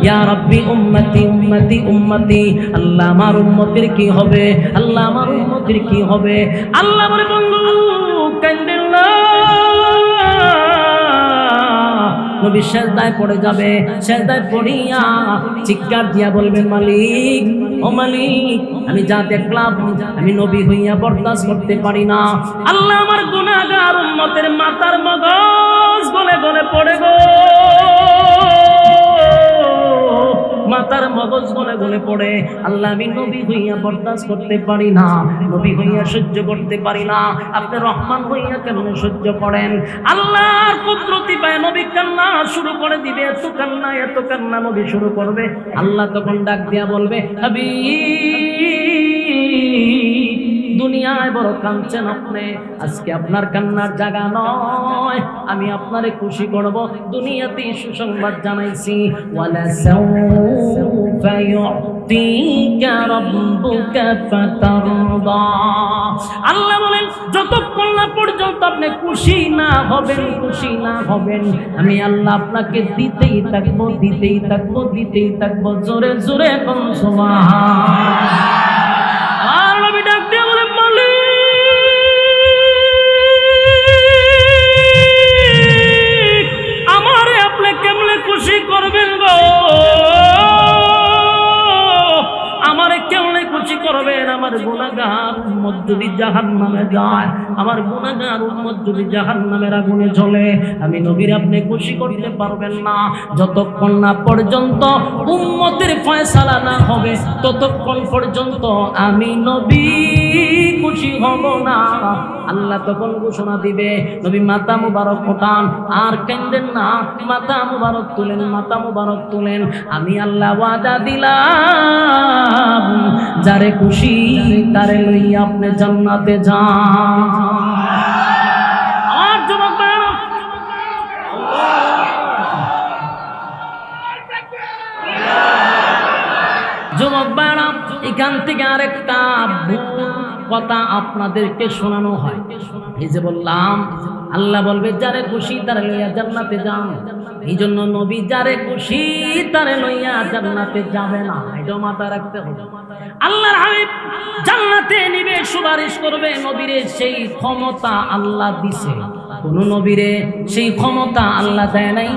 ইয়া রাব্বি উম্মতি উম্মতি উম্মতি। আল্লাহ আমার উম্মতের কি হবে, আল্লাহ আমার উম্মতের কি হবে। আল্লাহ বলে বন্ধু কান্দেন না। নবী সেজদায় পড়ে যাবে, সেজদায় পড়িয়া চিৎকার দিয়া বলবেন মালিক ও মালিক, আমি যা দেখলাম আমি নবী হইয়া বরদাস্ত করতে পারি না। আল্লাহ আমার গুনাহগার উম্মতের মাথার মগজ গলে গলে পড়ে গো, মাথার মগজ গলে গলে পড়ে। আল্লাহ আমি নবী হইয়া বরদাস্ত করতে পারি না, নবী হইয়া সহ্য করতে পারি না। আপনি রহমান হইয়া কেমনে সহ্য করেন? আল্লাহর কুদরতি পায় নবী কান্না শুরু করে দিবে, এত কান্না নবী শুরু করবে। আল্লাহ তখন ডাক দিয়া বলবে হাবিব, দুনিয়ায় বড় কাঁদছেন আপনি, আজকে আপনার কান্নার জায়গা নয়, আমি আপনারে খুশি করব। দুনিয়াতে সুসংবাদ জানাইছি, ওয়ালা সাউফা ইউতিকা রাব্বুকা ফাতারদা। আল্লাহ বলেন যতক্ষণ না পর্যন্ত আপনি খুশি না হবেন, আমি আল্লাহ আপনাকে দিতেই থাকবো, দিতেই থাকবো, দিতেই থাকবো। জোরে জোরে কোন সুবহান। আর নবী ডাক দিয়ে বলেন মালিক, আমারে আপনি কেমনে খুশি করবেন গো, আমারে কেমনে খুশি করবেন? আমার গুনাহগার উম্মত যদি জাহান্নামে যায়, আমার গুনাহগার উম্মত যদি জাহান্নামের আগুনে জ্বলে, আমি নবীর আপনি খুশি করতে পারবেন না। যতক্ষণ না পর্যন্ত উম্মতের ফয়সালা না হবে, ততক্ষণ পর্যন্ত আমি নবী খুশি হব না। আল্লাহ তখন ঘোষণা দিবে, নবী মাথা মুবারক ওঠান, আর কেন্দেন না, মাথা মুবারক তুলেন, মাথা মুবারক তুলেন। আমি আল্লাহ ওয়াদা দিলাম, যারে খুশি তারে লইয়া আপনি জান্নাতে যান। আর যুবক ভাইরা, এখান থেকে আরেকটা কথা আপনাদেরকে শোনানো হয়। এই যে বললাম আল্লাহ বলবে যারে খুশি তারে লইয়া জান্নাতে যান, এই জন্য নবী যারে খুশি তারে লইয়া জান্নাতে যাবে না, এটা মাথায় রাখতে হবে। আল্লাহর হাবিব জান্নাতে নিবে, সুপারিশ করবে, নবীরে সেই ক্ষমতা আল্লাহ দিছে। কোন নবীরে সেই ক্ষমতা আল্লাহ দেয় নাই,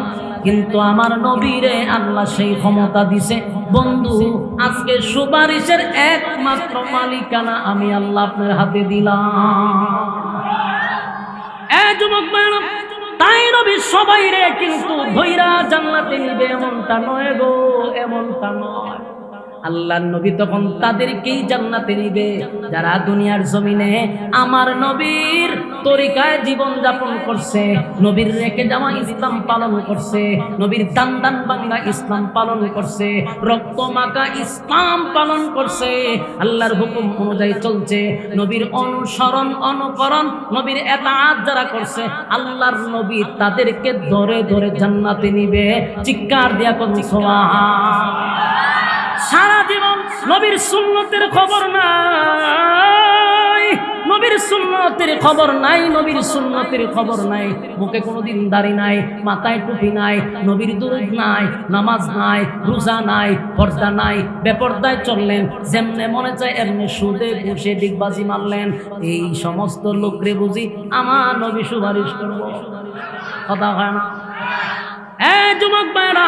কিন্তু আমার নবীরে আল্লাহ সেই ক্ষমতা দিছে। বন্ধু আজকে সুপারিশের একমাত্র মালিকানা আমি আল্লাহ আপনার হাতে দিলাম। যুবক ভাইরা, তাই নবী সবাই রে কিন্তু ধৈরা জান্নাতে নিবে এমনটা নয় গো, এমনটা নয়। আল্লাহর নবী তখন তাদেরকেই জান্নাতে নিবে যারা দুনিয়ার জমিনে আমার নবীর তরিকায় জীবন যাপন করছে, নবীর রেখে যাওয়া ইসলাম পালন করছে, নবীর দান দান ভাঙ্গা ইসলাম পালন করছে, রক্ত মাখা ইসলাম পালন করছে, আল্লাহর হুকুম অনুযায়ী চলছে, নবীর অনুসরণ অনুকরণ নবীর এতাআত যারা করছে, আল্লাহর নবী তাদেরকে ধরে ধরে জান্নাতে নিবে। চিৎকার দিয়া কোন সুবহান। সারা জীবন নবীর সুন্নতের খবর নাই, নবীর সুন্নতের খবর নাই, নবীর সুন্নতের খবর নাই। মুখে কোনোদিন দাড়ি নাই, মাথায় টুপি নাই, নবীর দুরূদ নাই, নামাজ নাই, রোজা নাই, পর্দা নাই, বেপর্দায় চললেন, যেমনে মনে চায় এমনি সুদে ঘুষে ডিগবাজি মারলেন। এই সমস্ত লোকরে বুঝি আমার নবী সুপারিশ করব? কথা হয় না? যুবক ভাইরা,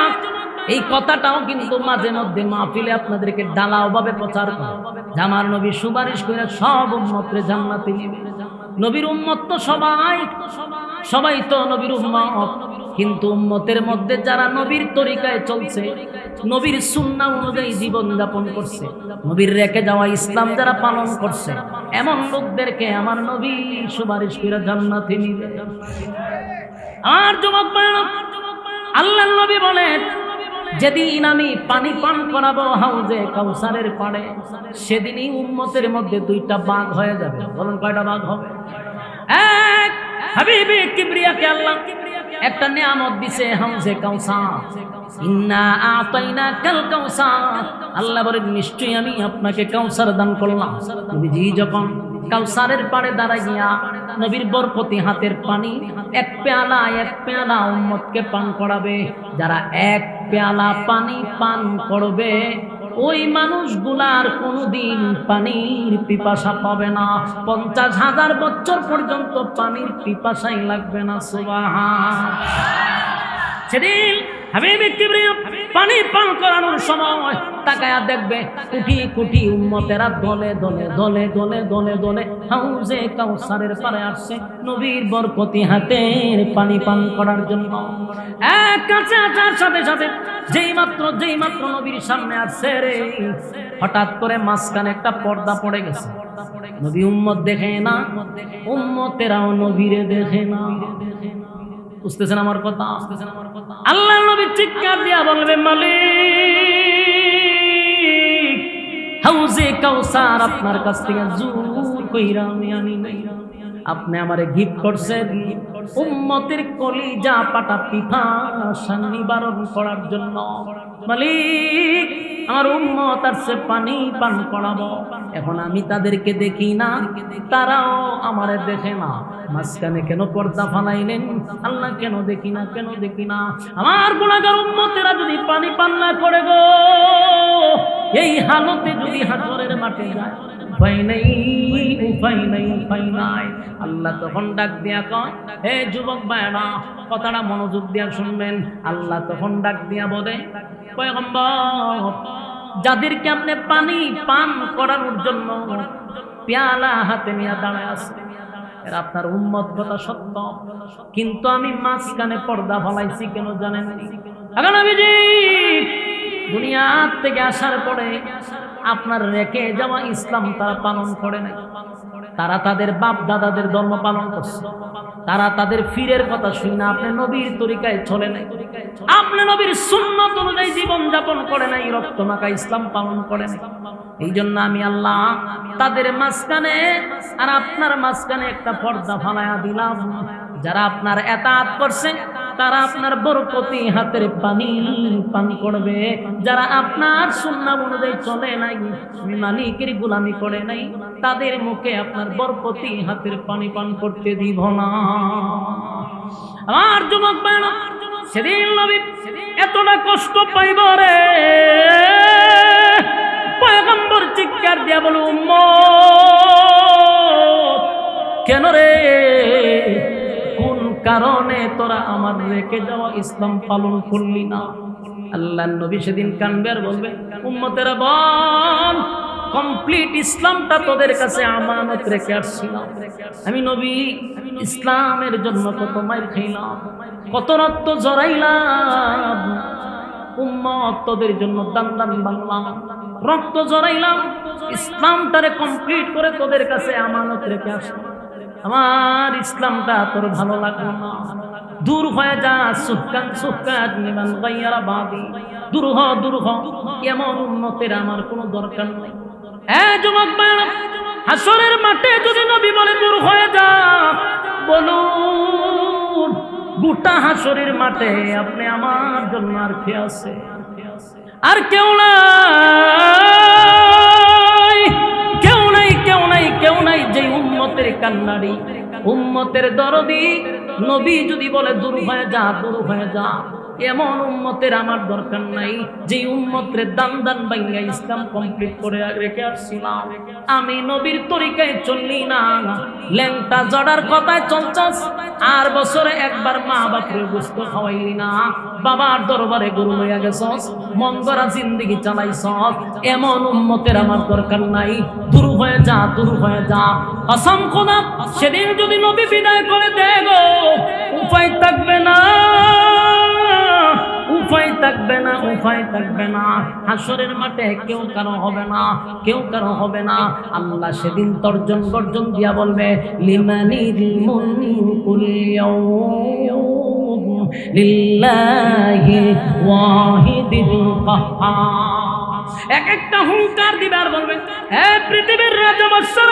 এই কথাটাও কিন্তু মাঝে মধ্যে মাহফিলে আপনাদেরকে ডালাও ভাবে প্রচার করে, আমার নবী সুপারিশ করে সব উম্মতরে জান্নাতে নিবে। নবীর উম্মত তো সবাই তো নবীর উম্মত, কিন্তু উম্মতের মধ্যে যারা নবীর তরিকায় চলছে, নবীর সুন্নাহ অনুযায়ী জীবন যাপন করছে, নবীর রেখে যাওয়া ইসলাম যারা পালন করছে, এমন লোকদেরকে আমার নবী সুপারিশ করে জান্নাতে নিবে। আর যুবক ভাইরা, আল্লাহর নবী বলেন যেদিন আমি পানি পান করাবো হাউজে কাউসারের পাড়ে, সেদিনই উম্মতের মধ্যে দুইটা ভাগ হয়ে যাবে। বলুন কয়টা ভাগ হবে? এক, হাবিবে কিবরিয়াকে আল্লাহ একটা নিয়ামত দিছে হাউজে কাউসার, ইন্না আতাইনাকাল কাউসার, আল্লাহ বলেন নিশ্চয়ই আমি আপনাকে কাউসার দান করলাম। নবীজি যখন কাউসারের পাড়ে দাঁড়াইয়া নবীর বরকতি হাতের পানি এক পেয়ালা উম্মতকে পান করাবে, যারা এক পেয়ালা পানি পান করবে ওই মানুষগুলার কোনোদিন পানির পিপাসা পাবে না, 50,000 বছর পর্যন্ত পানির পিপাসাই লাগবে না। সুবহান। সেদিন হাবিবে কিবরিয়া পানি পান করানোর সময় তাকায়া দেখবে কোটি কোটি উম্মতেরা দলে দলে দলে দলে দলে দলে হাউজে কাউসারের পারে আসছে নবীর বরকতি হাতের পানি পান করার জন্য। এক কাছে আসার সাথে সাথে যেই মাত্র নবীর সামনে আসছে রে, হঠাৎ করে মাঝখানে একটা পর্দা পড়ে গেছে। নবী উম্মত দেখে না, উম্মতেরাও নবীরে দেখে না। বুঝতেছেন আমার কথা? আল্লাহ নবী চিৎকার দিয়া বলবে, মালিক হাউজে কাউসার আপনার কাছ থেকে জোর কইরা আমি আনি নাই, আপনি আমারে গিফট করছেন উম্মতের কলিজা পাটা পিপাসা নিবারণ করার জন্য। মালিক আমার উম্মত আসছে পানি পান করাবো, এখন আমি তাদেরকে দেখি না, তারাও আমারে দেখে না, মাঝখানে কেন পর্দা ফালাইলেন আল্লাহ? কেন দেখি না, কেন দেখি না? আমার গুনাহগার উম্মতেরা যদি পানি পান না করে গো, এই হালতে যদি হাসরের মাঠে যায়, উপায় নাই। আল্লাহ তখন ডাক দিয়া কয়, হে যুবক ভাইরা কথাটা মনোযোগ দিয়া শুনবেন। আল্লাহ তখন ডাক দিয়া বলে, পয়গম্বর যাদেরকে আপনি পানি পান করানোর জন্য পেয়ালা হাতে নিয়ে দাঁড়ায় আছে এরা আপনার উম্মত, কথা সত্য, কিন্তু আমি মাঝখানে পর্দা ফলাইছি কেন জানেন? নবীজি দুনিয়ার থেকে আসার পরে আপনার রেখে যাওয়া ইসলাম তারা পালন করে নাই। তারা তাদের বাপ দাদাদের ধর্ম পালন করছে, তারা তাদের ফিরের কথা শুনে আপনি নবীর তরিকায় চলে নাই, আপনি নবীর সুন্নাত অনুযায়ী জীবন যাপন করে নাই, রক্ত মাখা ইসলাম পালন করে নাই। এই জন্য আমি আল্লাহ তাদের মাঝখানে আর আপনার মাঝখানে একটা পর্দা ফালায়া দিলাম। যারা আপনার এতাত করছে তারা আপনার বরকতি হাতের পানি পান করবে, যারা আপনার সুন্নাত অনুযায়ী চলে নাই, মালিকের গোলামি করে নাই, তাদের মুখে আপনার বরকতি হাতের পানি পান করতে দিব না। আমার যুবক ভাইরা সেদিন নবী এতটা কষ্ট পাইব রে, পয়গম্বর চিৎকার দিয়া বলে, উম্মত কেন রে, কোন কারণে তোরা আমার রেখে যাওয়া ইসলাম পালন করলি না? আল্লাহ নবী সেদিন কানবে আর বলবে, উম্মতেরা বল, কমপ্লিট ইসলামটা তোদের কাছে আমানত রেখে আসছিলাম। আমি নবী ইসলামের জন্য কত মাইর খাইলাম, কত রক্ত জড়াইলাম, উম্মত তোদের জন্য দান দান বাংলাম, রক্ত জড়াইলাম, ইসলামটারে কমপ্লিট করে তোদের কাছে আমানত রেখে আসলাম। আমার ইসলামটা তোর ভালো লাগলো না, দূর হয়ে যা, সুকান নিমান গায়রা বাদি, দূর হ, এমন উম্মতের আমার কোনো দরকার নাই। যুবক ভাইরা হাসরের মাঠে যদি নবী বলে দূর হয়ে যা, বলুন গোটা হাসরের মাঠে আপনি আমার জন্য আর কে আছে? আর কেউ নাই যে উম্মতের কান্নারি, উম্মতের দরদি নবী যদি বলে দূর হয়ে যা, এমন উম্মতের আমার দরকার নাই। যে উম্মতের দান ভাঙ্গা ইসলাম কমপ্লিট করে রেখে আসছিলাম, আমি নবীর তরিকায় চললি না, ল্যাংটা জড়ার কথায় চলছস, আর বছরে একবার মা বাপরে গোস্ত খাওয়াইলি না, বাবার দরবারে গরু লইয়া গেছস, মন গড়া জিন্দেগি চালাইছস, এমন উম্মতের আমার দরকার নাই। দূর হয়ে যা। কসম খোদা সেদিন যদি নবী বিদায় করে দেয় গো, উপায় থাকবে না, হাসরের মাঠে কেউ কারো হবে না। আল্লাহ সেদিন তর্জন গর্জন দিয়া বলবে, লিমানিল মুলকুল ইয়াউম লিল্লাহি ওয়াহিদিল কাহ্হার। এক একটা হুঙ্কার দিবে আর বলবে, হে পৃথিবীর রাজা বাদশাহ,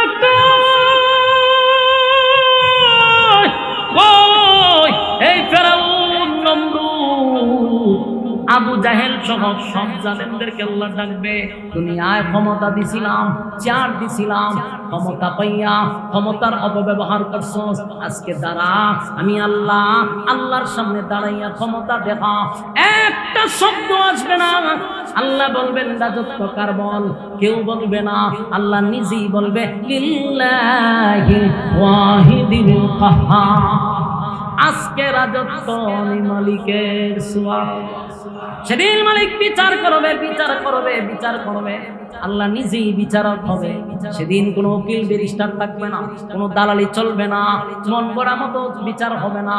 এই ফেরাউন নমরুদ আবু জাহেল সহ সব জালেমদেরকে আল্লাহ ডাকবে। দুনিয়ায় ক্ষমতা দিছিলাম, চেয়ার দিছিলাম, ক্ষমতা পাইয়া ক্ষমতার অপব্যবহার করছস, আজকে দাঁড়া, আমি আল্লাহ, আল্লাহর সামনে দাঁড়াইয়া ক্ষমতা দেখা। একটা শব্দ আসবে না। আল্লাহ বলবেন রাজত্ব কার বল, কেউ বলবে না, আল্লাহ নিজেই বলবে লিল্লাহি ওয়াহিদিল কাহ্হার। আজকে রাজত্ব আমি মালিকের। সুবহানাল্লাহ। সেদিন মালিক বিচার করবে, বিচার করবে, বিচার করবে। আল্লাহ নিজেই বিচারক হবে। সেদিন কোনো উকিল ব্যারিস্টার থাকবে না, কোনো দালালি চলবে না, মন গড়া মতো বিচার হবে না।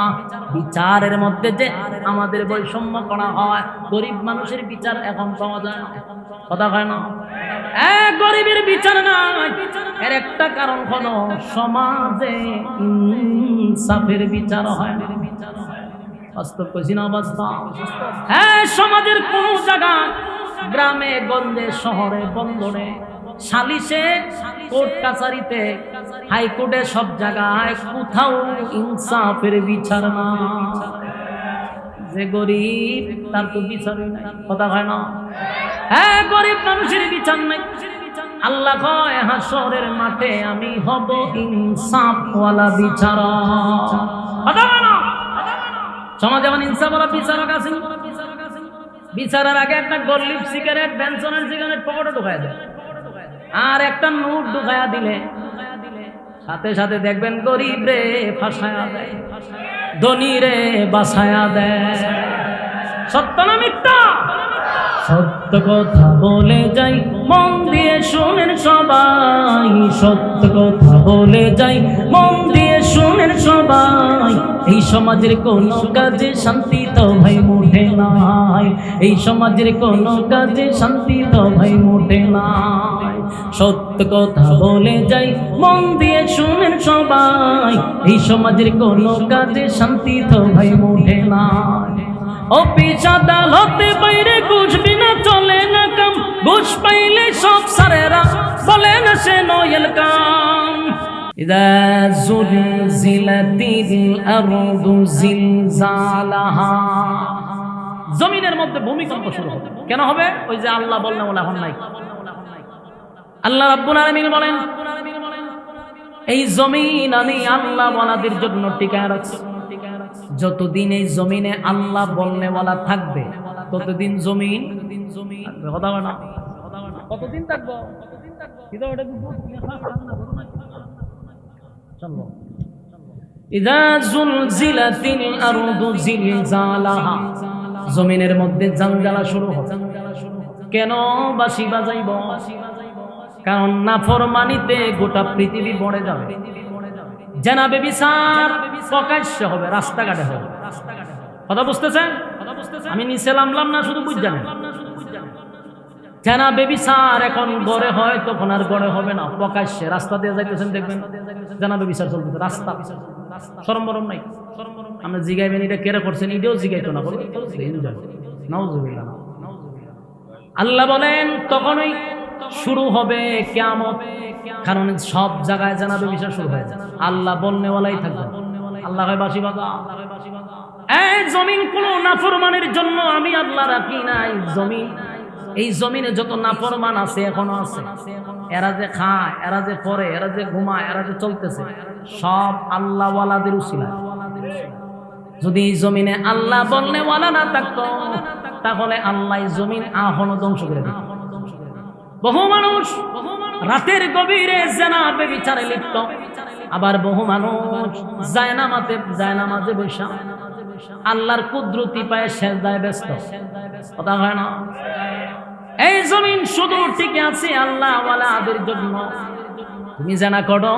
বিচারের মধ্যে যে আমাদের বৈষম্য করা হয়, গরিব মানুষের বিচার এখন পাওয়া যায় না, কথা হয় না। গরিবের বিচার নাই, এর একটা কারণ হলো সমাজে ইনসাফের বিচার হয় না। বাস্তব কইছি না বাস্তব? হ্যাঁ, সমাজের কোন জায়গা, গ্রামে গঞ্জে শহরে বন্দরে সালিশে কোর্ট কাছারিতে হাইকোর্টে সব জায়গায় কোথাও ইনসাফের বিচার না। যে গরিব তার তো বিচারই নাই, কথা হয় না। হ্যাঁ, গরিব মানুষের বিচার নাই। আল্লাহ কয় হাসরের মাঠে আমি হব ইনসাফওয়ালা বিচারক, কথা হয় না। সমাজে যেমন ইনসাফওয়ালা বিচারক আছে, বিচারের আগে একটা গল্লিপ সিগারেট, বেনসনের সিগারেট পকেটে ঢুকায় দেয়, আর একটা নোট ঢুকায়া দিলে সাথে সাথে দেখবেন গরিব রে ফাঁসায়া দেয়, ধনী রে বাঁচায়া দেয়। সত্য না মিথ্যা? সত্য কথা বলে যাই, মন দিয়ে শুনেন সবাই, সত্য কথা বলে যাই, মন দিয়ে শুনেন সবাই। এই সমাজের কোন কাজে শান্তি তো ভাই মোটে নাই, এই সমাজের কোন কাজে শান্তি তো ভাই মোটে নাই। সত্য কথা বলে যাই, মন দিয়ে শুনেন সবাই, এই সমাজের কোন কাজে শান্তি তো ভাই মোটে নাই। অফিস আদালতে বাইরে ঘুষ বিনা চলে না কাম, ঘুষ পাইলে সব সারেরা বলে না সে নয়েল কাম। ইদা জুলজিলাতিল আরদু জিলজালাহা, জমিনের মধ্যে ভূমিকম্প শুরু হবে। কেন হবে? ওই যে আল্লাহ বললেন ওলা এখন নাই। আল্লাহ রাব্বুল আলামিন বলেন, এই জমিন আমি আল্লাহ ওয়ালাদের জন্য টিকায় রাখছি। যতদিন এই জমিনে আল্লাহ বলনেওয়ালা থাকবে ততদিন জমিন কথা বলে না, কতদিন থাকবো। ইযা যুলজিলাতিল আরদু জিলজালাহা, জমিনের মধ্যে জালজালা শুরু হবে। কেন বাঁশি বাজাইব? কারণ নাফরমানিতে গোটা পৃথিবী ভরে যাবে। জানাবে বিচার প্রকাশ্য হবে, রাস্তাঘাটে হবে। কথা বুঝতেছেন? আমি নিচে নামলাম না, শুধু বুঝ জানেন। জানাবে বিচার এখন গড়ে হয়, তখন আর গড়ে হবে না, প্রকাশ্যে রাস্তা দিয়ে যাইতেছেন দেখবেন জানাবে বিচার চলতেছে। রাস্তা শরম বরম নাই। আমরা জিগাইবেন এটা কেড়ে করছেন, এটাও জিগাইতো না, নাউজুবিল্লাহ। আল্লাহ বলেন তখনই শুরু হবে কিয়ামত, কারণ সব জায়গায় জানাবে বিচার শুরু হয়ে যায়। আল্লাহ বলনেওয়ালাই থাকবে। আল্লাহ হয় বাঁশি বাজা। এই জমিন কোন নাফরমানের জন্য আমি আল্লাহ রাখি নাই। জমিন, এই জমিনে যত নাফরমান আছে এখনো আছে। এরা যে খায়, এরা যে পড়ে, এরা যে ঘুমায়, এরা যে চলতেছে, সব আল্লাহ ওয়ালাদের উসিলা। যদি এই জমিনে আল্লাহ বলনেওয়ালা না থাকতো তাহলে আল্লাহ জমিন এখনো ধ্বংস করে দিত। বহু মানুষ রাতের গভীরে জেনাবে বিচারে লিপ্ত, আবার বহু মানুষ জায়নামাজে বসা আল্লাহর কুদরতি পায়ে সেজদায় ব্যস্ত, কথা হয় না। এই জমিন শুধু টিকে আছে আল্লাহ ওয়ালাদের জন্য। তুমি জানা করো,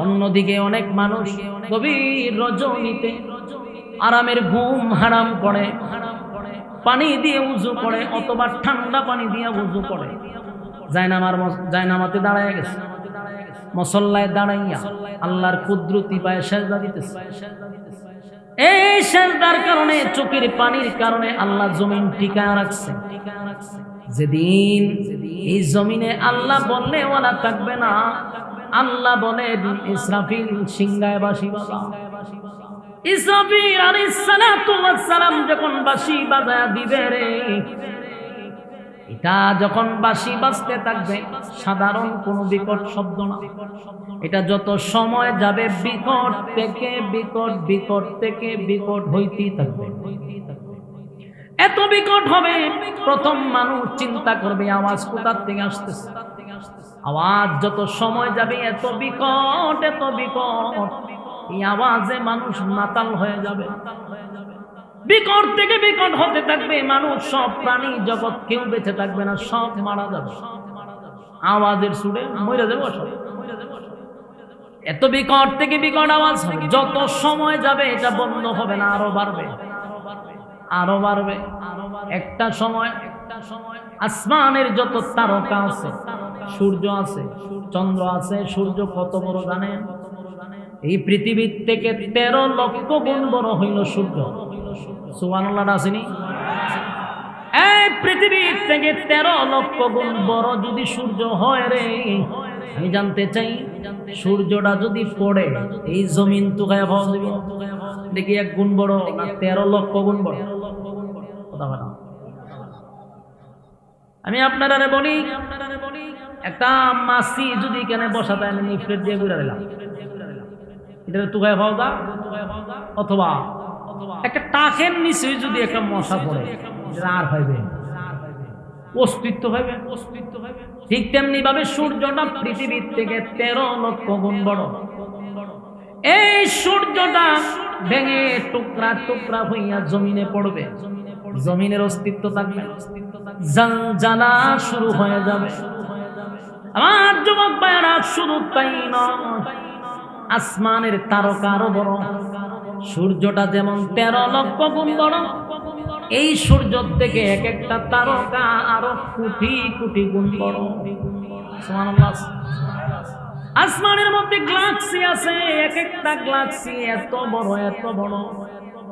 অন্যদিকে অনেক মানুষ গভীর রজনীতে আরামের ঘুম হারাম করে, পানি দিয়ে উযু করে অথবা ঠান্ডা পানি দিয়ে উযু করে, জায়নামাতে দাঁড়ায় গেছে, মুসল্লায় দাঁড়াইয়া আল্লাহর কুদরতি পায়ে সেজদা দিতেছে। এই সেজদার কারণে, চোখের পানির কারণে আল্লাহ জমিন টিকায় রাখছে। যেদিন এই জমিনে আল্লাহ বললে ওয়ালা থাকবে না, আল্লাহ বলে ইসরাফিল সিংহায় বাঁশি বাজা। ইসরাফিল আলাইহিস সালাতু ওয়াস সালাম যখন বাঁশি বাজায়া দিবে রে, এটা যখন বাঁশি বাজতে থাকবে সাধারণ কোনো বিকট শব্দ না, এটা যত সময় যাবে বিকট থেকে বিকট, বিকট থেকে বিকট হইতেই থাকবে। এত বিকট হবে, প্রথম মানুষ চিন্তা করবে আওয়াজ কোথা থেকে আসতেছে। আওয়াজ যত সময় যাবে এত বিকট, এত বিকট, এই আওয়াজে মানুষ মাতাল হয়ে যাবে। বিকট থেকে বিকট হতে থাকবে, মানুষ সব প্রাণী জগৎ কেউ বেঁচে থাকবে না, সব মারা যাবে আওয়াজের সুরে, মরে যাবে সব। এত বিকট থেকে বিকট আওয়াজ হবে, যত সময় যাবে এটা বন্ধ হবে না, আরো বাড়বে, আরো বাড়বে। একটা সময় আসমানের যত তারকা আছে, সূর্য আছে, চন্দ্র আছে, সূর্য কত বড় জানেন? এই পৃথিবীর থেকে 13 লক্ষ গুণ বড় হইল সূর্য। সুবহানাল্লাহ আসেনি? এই পৃথিবীর থেকে 13 লক্ষ গুণ বড় যদি সূর্য হয় রে, আমি জানতে চাই সূর্যটা যদি পড়ে এই জমিন তুকায় ভাব দিবে, দেখি 1 গুণ বড় না 13 লক্ষ গুণ বড়? কথা বলা। আমি আপনারা বলি, একটা মাছি যদি এখানে বসা দেয়, আমি নিফলেট দিয়ে ঘুরে দিলাম, এটা তুকায় পাওয়া যা। অথবা একটা টাকের নিচে যদি একটা মশা পড়ে, আর পাইবে অস্তিত্ব পাইবে। ঠিক তেমনি ভাবে সূর্যটা পৃথিবীর থেকে 13 লক্ষ গুণ বড়। এই সূর্যটা ভেঙে টুকরা টুকরা হইয়া জমিনে পড়বে, জমিনের অস্তিত্ব থাকবে, জানজালা শুরু হয়ে যাবে। আমার যুবক ভাইয়েরা, শুধু তাই নয়, আসমানের তারকা আরো বড়। সূর্যটা যেমন 13 লক্ষ গুণ বড়, এই সূর্য থেকে এক একটা তারকা আরো কোটি কোটি গুণ বড়। সুবহানাল্লাহ। আসমানের মধ্যে গ্যালাক্সি আছে, এক একটা গ্যালাক্সি এত বড়, এত বড়,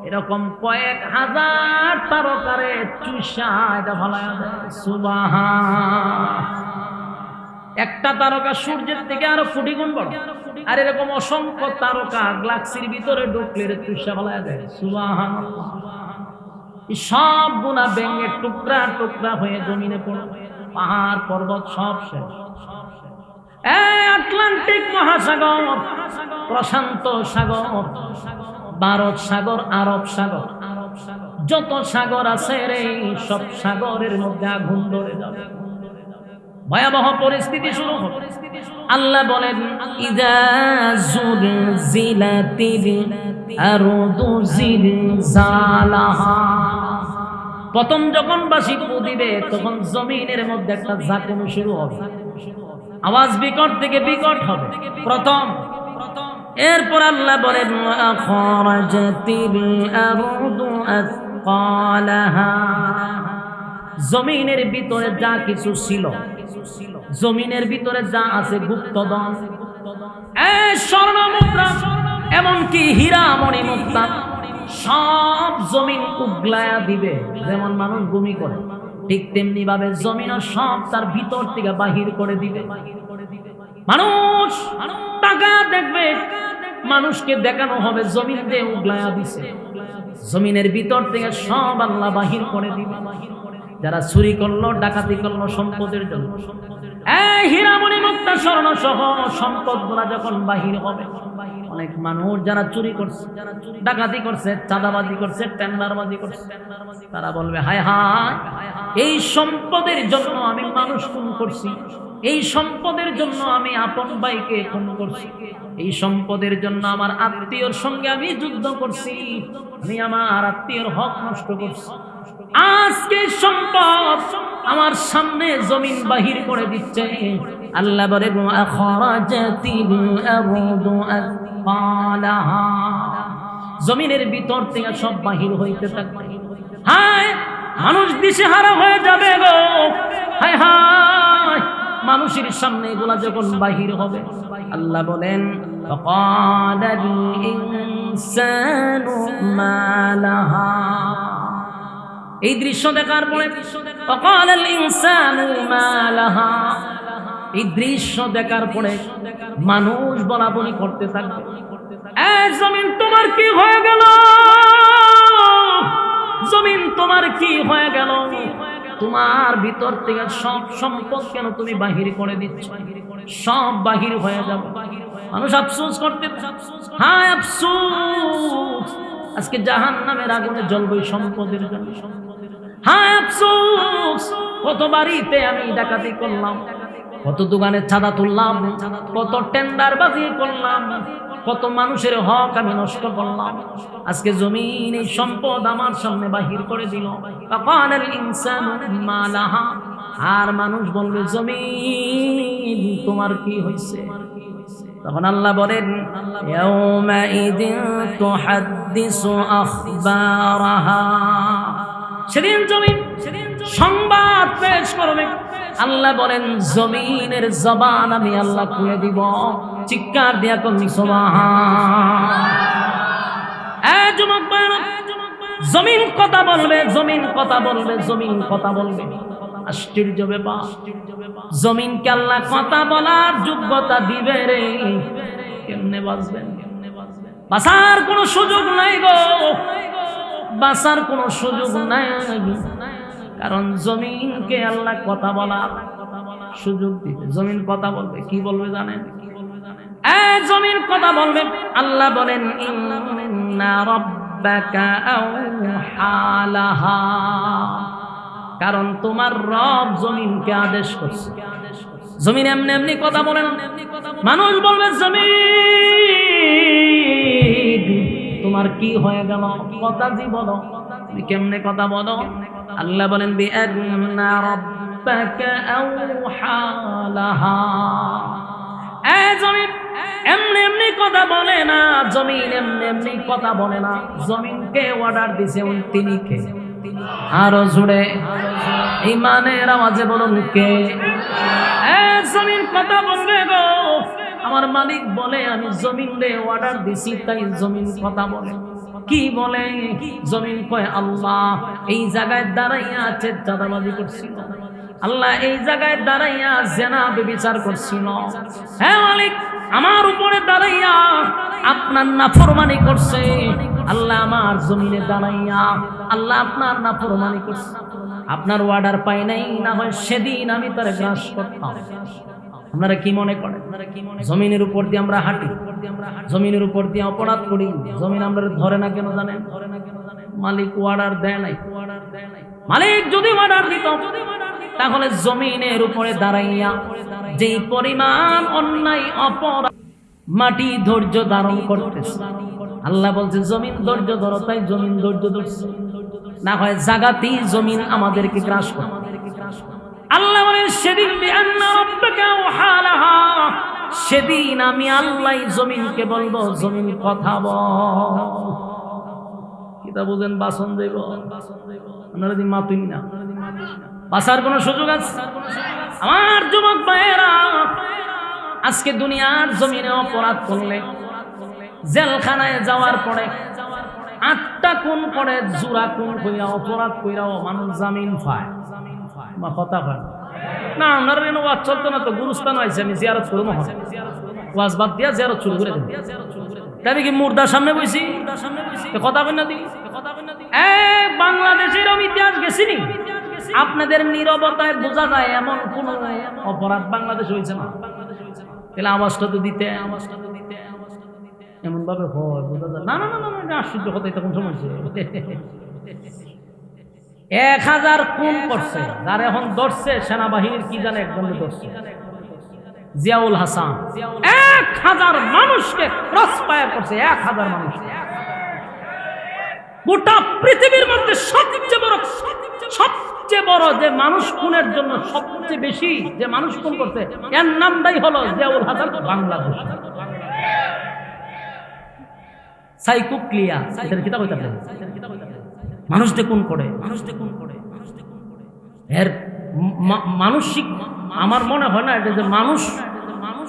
এরকম কয়েক হাজার তারকারে চুষা এটা ভালায়া দেয়। সুবহান। একটা তারকা সূর্যের থেকে আরো কোটি গুণ বড়, আর এরকম অসংখ্য তারকা গ্যালাক্সির ভিতরে ঢুকলে চুষা ভালায়া দেয়। সুবহানাল্লাহ। সব গুণা ভেঙে টুকরা টুকরা হয়ে জমিনে পড়ে, পাহাড় পর্বত সব শেষ। আটলান্টিক মহাসাগর, প্রশান্ত সাগর, ভারত সাগর, আরব সাগর, যত সাগর আছে রে, সব সাগরের মধ্যে আগুন ধরে যাবে, ভয়াবহ পরিস্থিতি শুরু হবে। আল্লাহ বলেন, ইযা যুলজিলাতিল আরদু জিলজালাহা। প্রথম যখন বাঁশি দিবে তখন জমিনের মধ্যে একটা ঝাঁকুনি শুরু হবে, আওয়াজ বিকট থেকে বিকট হবে প্রথম। এরপর আল্লাহ বলেন, আখরাজাতিল আরদু আথকালাহা। জমিনের ভিতরে যা কিছু ছিল, জমিনের ভিতরে যা আছে, গুপ্তধন, স্বর্ণ মুদ্রা, এমনকি হীরা মণি মুক্তা, সব জমিন উগলায়া দিবে। যেমন মানুষ ভূমি করে, ঠিক তেমনি ভাবে জমিনও সব তার ভিতর থেকে বাহির করে দিবে। মানুষ টাকা দেখবে, মানুষকে দেখানো হবে জমিন দিয়ে উগলায়া দিছে, জমিনের ভিতর থেকে সব আল্লাহ বাহির করে দিবে। যারা চুরি করলো, ডাকাতি করলো সম্পদের জন্য, হীরামণি মুক্তা স্বর্ণ সহ সম্পদ গুলা যখন বাহির হবে, অনেক মানুষ যারা চুরি করছে, ডাকাতি করছে, চাঁদাবাজি করছে, টেন্ডারবাজি করছে, তারা বলবে, হায় হায়, এই সম্পদের জন্য আমি মানুষ খুন করছি, এই সম্পদের জন্য আমি আপন ভাইকে খুন করছি, এই সম্পদের জন্য আমার আত্মীয়র সঙ্গে আমি যুদ্ধ করছি, আমি আমার আত্মীয়র হক নষ্ট করছি। আজকে সম্পদ আমার সামনে জমিন বাহির করে দিচ্ছে। আল্লাহ বলে, আখরাজাতিল আরদু আথকালাহা। জমিনের ভিতর থেকে সব বাহির হইতে থাকবে। হায়, মানুষ দিশেহারা হয়ে যাবে গো, হায় হায়, মানুষের সামনে এগুলা যখন বাহির হবে। আল্লাহ বলেন, ফাকালাল ইনসানু মা লাহা। এই দৃশ্য দেখার পরে ফাকালাল ইনসানু মা লাহা, এই দৃশ্য দেখার পরে মানুষ বলা বলি করতে থাকবে, এই জমিন তোমার কি হয়ে গেল, জমিন তোমার কি হয়ে গেল, তোমার ভিতর থেকে সব সম্পদ কেন তুমি বাহির করে দিচ্ছ, সব বাহির হয়ে যাবে। মানুষ আফসোস করতে, হ্যাঁ আফসোস, আজকে জাহান্নামের আগুনে জ্বলবে সম্পদের জন্য। হ্যাঁ আফসোস, কত বাড়িতে আমি ডাকাতি করলাম, কত দোকানে চাঁদা তুললাম, কত টেন্ডার বাজি করলাম, কত মানুষের হক আমি নষ্ট করলাম, আজকে জমিন এই সম্পদ আমার সামনে বাহির করে দিল। ফাকালাল ইনসানু মা লাহা, আর মানুষ বলবে জমিন তোমার কি হয়েছে? তখন আল্লাহ বলেন ইয়াউমাইদিন তুহাদ্দিসু আখবারাহা, সেদিন জমিন সংবাদ পেশ করবে। আল্লাহ বলেন জমিনের জবান আমি আল্লাহ খুলে দিব। চিৎকার দিয়া কবি সুবহান। এই যুবক ভাইরা, জমিন কথা বলবে, জমিন কথা বলবে, জমিন কথা বলবে। আশ্চর্য ব্যাপার, জমিনকে আল্লাহ কথা বলার যোগ্যতা দিবে রে, কেমনে বাঁচবেন? বাঁচার কোনো সুযোগ নাই গো, বাঁচার কোনো সুযোগ নাই, কারণ জমিনকে আল্লাহ কথা বলার সুযোগ দিবে। জমিন কথা বলবে, কি বলবে জানেন? এই জমিন কথা বলবে। আল্লাহ বলেন ইন্না রাব্বাকা আওহা লাহা, কারণ তোমার রব জমিনকে আদেশ করছে। জমিন এমনি এমনি কথা বলে না। মানুষ বলবে জমিন তোমার কি হয়ে গেল, কথা জি বলো, তুমি কেমনে কথা বলো? আল্লাহ বলেন বিআন্না রাব্বাকা আওহা লাহা। এই জমিন এমনি এমনি কথা বলে না, জমিন এমনি এমনি কথা বলে না, জমিনকে অর্ডার দিছে তিনি কে? আরো জুড়ে ইমানের আওয়াজে বলুন কে? জমিন কথা বলবে গো। আমার মালিক বলে আমি জমিনে অর্ডার দিছি, তাই জমিন কথা বলে। কি বলে? জমিন কয় আল্লাহ এই জায়গায় দাঁড়াইয়া আছে চাঁদাবাজি করছিল, আল্লাহ এই জায়গায় দাঁড়াইয়া জেনা ব্যভিচার করছিল, হ্যাঁ মালিক আমার উপরে দাঁড়াইয়া আপনার নাফরমানি করছে, আল্লাহ আমার জমিনে দাঁড়াইয়া আল্লাহ আপনার নাফরমানি করছে, আপনার অর্ডার পাই নাই, না হয় সেদিন আমি তার গ্রাস করতাম। আপনারা কি মনে করেন জমিনের উপর দিয়ে আমরা হাঁটি, জমিনের উপর দিয়ে অপরাধ করি, জমিন আমরা ধরে না কেন জানেন? মালিক অর্ডার দেয় নাই। মালিক যদি অর্ডার দিত তাহলে জমিনের উপরে দাঁড়াইয়া যেই পরিমাণ অন্যায় অপরাধ মাটি ধৈর্য ধারণ করতেছে, আল্লাহ বলছে জমিন ধৈর্য ধরো, তাই জমিন ধৈর্য ধরছে, না হয় জাগাতেই জমিন আমাদেরকে গ্রাস করে। আল্লাহ বলেন সেদিন বিআন্না রাব্বাকা আওহা লাহা, সেদিন আমি আল্লাহ জমিনকে বলবো জমিন কথা বল। কিতা বুঝেন? বাসন দেব আপনারা দি মাতুন না, বাঁচার কোনো সুযোগ আছে? আমার যুবক ভাইয়েরা, আজকে দুনিয়ার জমিনে অপরাধ করলে জেলখানায় যাওয়ার পরে 8টা খুন করে, জোড়া খুন কইরা অপরাধ কইরাও মানুষ জামিন পায়, কথা পায় না। আপনার ওয়াজ চলতো না তো, গুরুস্থান হয়েছে, আমি জিয়ারত করব, ওয়াজ বাদ দিয়া জিয়ারত শুরু করে দেব। তাই কি মুর্দার সামনে বইছি কথা বল না দি? বাংলাদেশের ইতিহাস গেছিনি, আপনাদের নীরবতায় বোঝা যায় এমন কোন অপরাধ বাংলাদেশে হয়েছে না। তাহলে আওয়াজটা তো দিতে, এমন ভাবে হয় বোঝা যায় না। না না না, আশ্চর্য কথা, তখন সময় 1000 খুন করছে, যার এখন ধরছে সেনাবাহিনীর কি জানে একজন ধরছে, জিয়াউল হাসান 1000 মানুষকে ক্রস ফায়ার করছে, 1000 মানুষ। গোটা পৃথিবীর মধ্যে সবচেয়ে বড় যে মানুষ খুনের জন্য সবচেয়ে বেশি যে মানুষ খুন করছে, এর নামটাই হলো জিয়াউল হাসান, বাংলাদেশ। সাইকোক্লিয়া এটার কিতাব হইতে পারে, মানুষ দেখুন করে, এর মানসিক আমার মনে হয় না এটা যে মানুষ,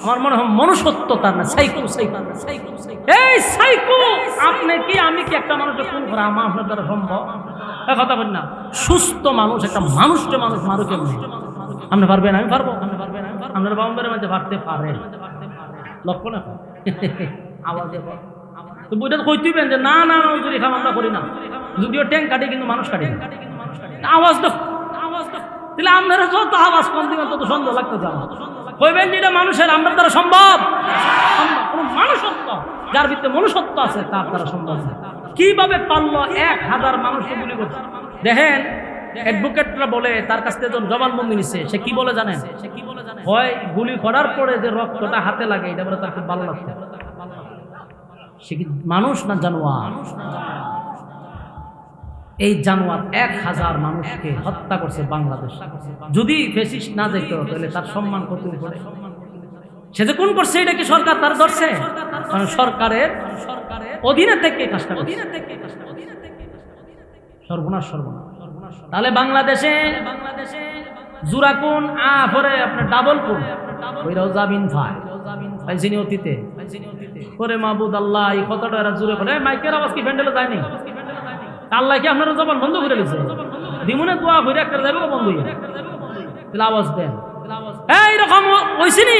আমার মনে হয় মনুষ্যত্ব তার না, সাইকো। এই সাইকো, আপনি কি আমি কি একটা মানুষকে খুন করা আমার আপনার দ্বারা সম্ভব? কথা বল না। সুস্থ মানুষ একটা মানুষকে মানুষ মারুকে আপনি পারবেন, আমি পারবো, আপনার বাউন্ডারের মাঝে ভাবতে পারে লক্ষ্য না আওয়াজে তো বইটা তো কইতেইবেন যে না না হুজুর এখানে আমরা করি না, যদিও ট্যাঙ্ক কাটে কিন্তু মানুষ কাটে না। আওয়াজ তো তাহলে আপনারা যত আওয়াজ কম দিবেন তত সন্দেহ লাগতে যান, কইবেন যে এটা মানুষের আমরা দ্বারা সম্ভব। কোনো মানুষত্ব যার ভিতরে মনুষ্যত্ব আছে তার দ্বারা সম্ভব না। কিভাবে পারলো 1000 মানুষকে গুলি করতে? দেখেন অ্যাডভোকেটরা বলে তার কাছ থেকে যখন জবানবন্দি নিচ্ছে সে কি বলে জানেন? হয় গুলি করার পরে যে রক্তটা হাতে লাগে এটা বলে তার খুব ভালো লাগছে। সে কি মানুষ না জানোয়ার? এই জানোয়ার 1000 মানুষকে হত্যা করছে বাংলাদেশ। যদি ফেসিস্ট না যেত তাহলে তার সম্মান কত উপরে। সে যে কোন করছে এটা কি সরকার তার ধরছে? কারণ সরকারের অধীনে থেকে কাজটা করছে। সর্বনাশ সর্বনাশ। তাহলে বাংলাদেশে জুরাকুন পরে আপনার ডাবল কোন ওইরাও জামিন পাইছিনি অতীতে করে মাহবুদ আল্লাহ এই কথাটা এরা জুড়ে করে মাইকের আওয়াজ কি প্যান্ডেলে যায়নি? আল্লাহ কি আপনারা জবান বন্ধ করে দিয়েছে? দিমুনে দোয়া করে একটা যাবে বন্ধ হয়ে তাহলে আওয়াজ দেন। এইরকম হয়েছিনি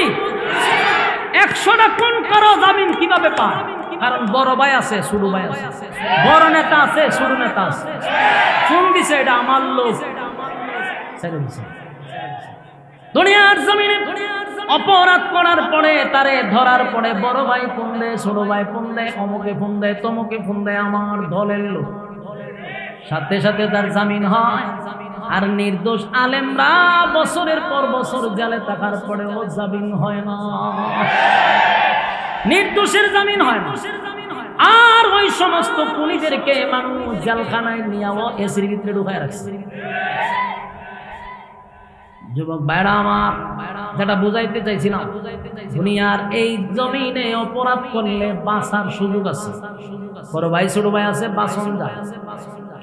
100টা কোন করো জামিন কিভাবে পায়? কারণ বড় ভাই আছে ছোট ভাই আছে, বড় নেতা আছে ছোট নেতা আছে। ফোন দিছে এটা আমার লোক ছেড়ে দিছে। দুনিয়ার জমিনে অপরাধ করার পরে তারে ধরার পরে বড় ভাই ফোন দেয়, ছোট ভাই ফোন দেয়, অমুকে ফোন দেয়, তমুকে ফোন দেয়, আমার দলের লোক। সাথে সাথে তার জামিন হয়। আর নির্দোষ আলেমরা বছরের পর বছর জেলে থাকার পরেও জামিন হয় না, নির্দোষের জামিন হয় না। আর ওই সমস্ত খুনিদেরকে মানুষ জেলখানায় নিয়েও এসির ভিতরে ঢুকায় রাখছে। যুবক ভাইরা আমার, যেটা বুঝাইতে চাইছিলাম, দুনিয়ার এই জমিনে অপরাধ করলে বাঁচার সুযোগ আছে। বড় ভাই ছোট ভাই আছে, বাঁচন যায়।